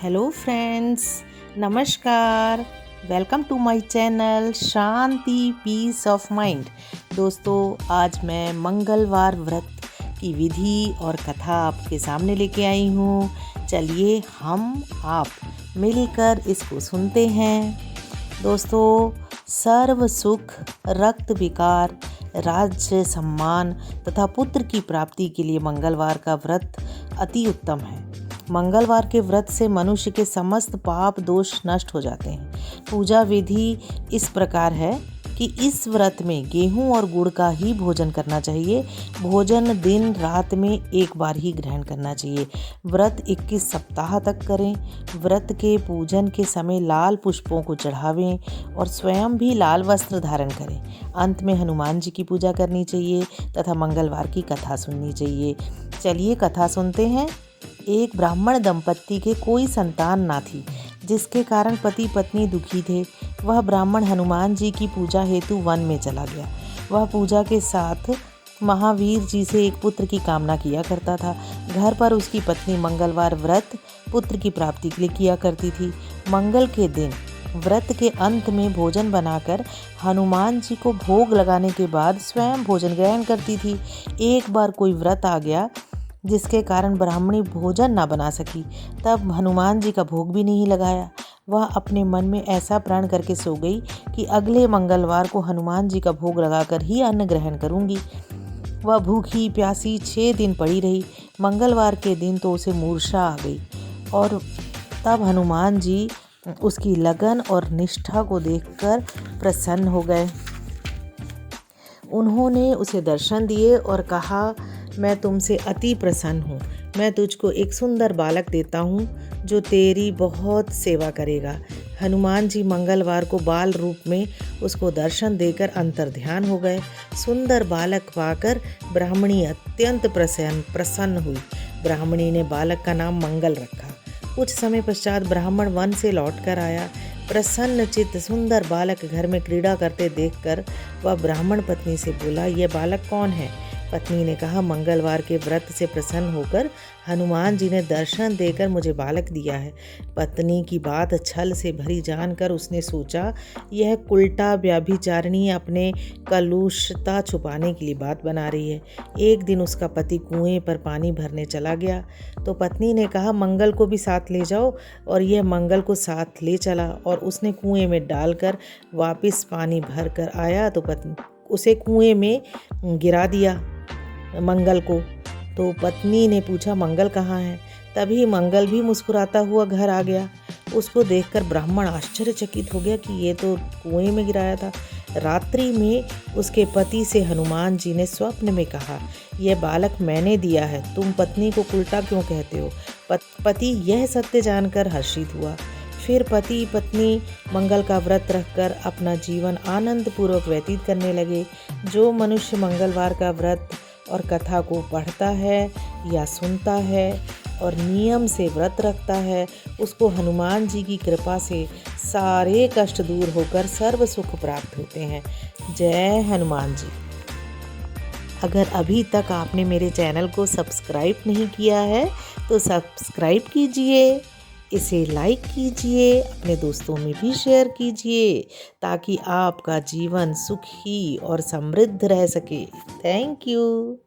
Hello friends, नमस्कार। Welcome to my channel Shanti peace of mind. दोस्तों, आज मैं मंगलवार व्रत की विधि और कथा आपके सामने लेके आई हूँ। चलिए हम आप मिलकर इसको सुनते हैं। दोस्तों, सर्व सुख, रक्त विकार, राज्य सम्मान तथा पुत्र की प्राप्ति के लिए मंगलवार का व्रत अति उत्तम है। मंगलवार के व्रत से मनुष्य के समस्त पाप दोष नष्ट हो जाते हैं। पूजा विधि इस प्रकार है कि इस व्रत में गेहूं और गुड़ का ही भोजन करना चाहिए। भोजन दिन रात में एक बार ही ग्रहण करना चाहिए। व्रत 21 सप्ताह तक करें। व्रत के पूजन के समय लाल पुष्पों को चढ़ावें और स्वयं भी लाल वस्त्र धारण करें। अंत में हनुमान जी की पूजा करनी चाहिए तथा मंगलवार की कथा सुननी चाहिए। चलिए कथा सुनते हैं। एक ब्राह्मण दंपत्ति के कोई संतान ना थी, जिसके कारण पति पत्नी दुखी थे। वह ब्राह्मण हनुमान जी की पूजा हेतु वन में चला गया। वह पूजा के साथ महावीर जी से एक पुत्र की कामना किया करता था। घर पर उसकी पत्नी मंगलवार व्रत पुत्र की प्राप्ति के लिए किया करती थी। मंगल के दिन व्रत के अंत में भोजन बनाकर हनुमान जी को भोग लगाने के बाद स्वयं भोजन ग्रहण करती थी। एक बार कोई व्रत आ गया जिसके कारण ब्राह्मणी भोजन ना बना सकी। तब हनुमान जी का भोग भी नहीं लगाया। वह अपने मन में ऐसा प्रण करके सो गई कि अगले मंगलवार को हनुमान जी का भोग लगाकर ही अन्न ग्रहण करूंगी। वह भूखी प्यासी 6 दिन पड़ी रही। मंगलवार के दिन तो उसे मूर्छा आ गई और तब हनुमान जी उसकी लगन और निष्ठा को देखकर प्रसन्न हो गए। उन्होंने उसे दर्शन दिए और कहा, मैं तुमसे अति प्रसन्न हूँ। मैं तुझको एक सुंदर बालक देता हूँ जो तेरी बहुत सेवा करेगा। हनुमान जी मंगलवार को बाल रूप में उसको दर्शन देकर अंतर्ध्यान हो गए। सुंदर बालक पाकर ब्राह्मणी अत्यंत प्रसन्न हुई। ब्राह्मणी ने बालक का नाम मंगल रखा। कुछ समय पश्चात ब्राह्मण वन से लौटकर आया। प्रसन्न चित्त सुंदर बालक घर में क्रीड़ा करते देखकर वह ब्राह्मण पत्नी से बोला, यह बालक कौन है? पत्नी ने कहा, मंगलवार के व्रत से प्रसन्न होकर हनुमान जी ने दर्शन देकर मुझे बालक दिया है। पत्नी की बात छल से भरी जानकर उसने सोचा, यह उल्टा व्यभिचारिणी अपने कलुषता छुपाने के लिए बात बना रही है। एक दिन उसका पति कुएं पर पानी भरने चला गया तो पत्नी ने कहा, मंगल को भी साथ ले जाओ। और यह मंगल को साथ ले चला और उसने कुएं में डालकर वापस पानी भर कर आया तो पत्नी उसे कुएं में गिरा दिया मंगल को। तो पत्नी ने पूछा, मंगल कहाँ है? तभी मंगल भी मुस्कुराता हुआ घर आ गया। उसको देखकर ब्राह्मण आश्चर्यचकित हो गया कि ये तो कुएं में गिराया था। रात्रि में उसके पति से हनुमान जी ने स्वप्न में कहा, यह बालक मैंने दिया है, तुम पत्नी को उल्टा क्यों कहते हो? पति यह सत्य जानकर हर्षित हुआ। फिर पति पत्नी मंगल का व्रत रखकर अपना जीवन आनंद पूर्वक व्यतीत करने लगे। जो मनुष्य मंगलवार का व्रत और कथा को पढ़ता है या सुनता है और नियम से व्रत रखता है, उसको हनुमान जी की कृपा से सारे कष्ट दूर होकर सर्व सुख प्राप्त होते हैं। जय हनुमान जी। अगर अभी तक आपने मेरे चैनल को सब्सक्राइब नहीं किया है तो सब्सक्राइब कीजिए, इसे लाइक कीजिए, अपने दोस्तों में भी शेयर कीजिए ताकि आपका जीवन सुखी और समृद्ध रह सके। Thank you.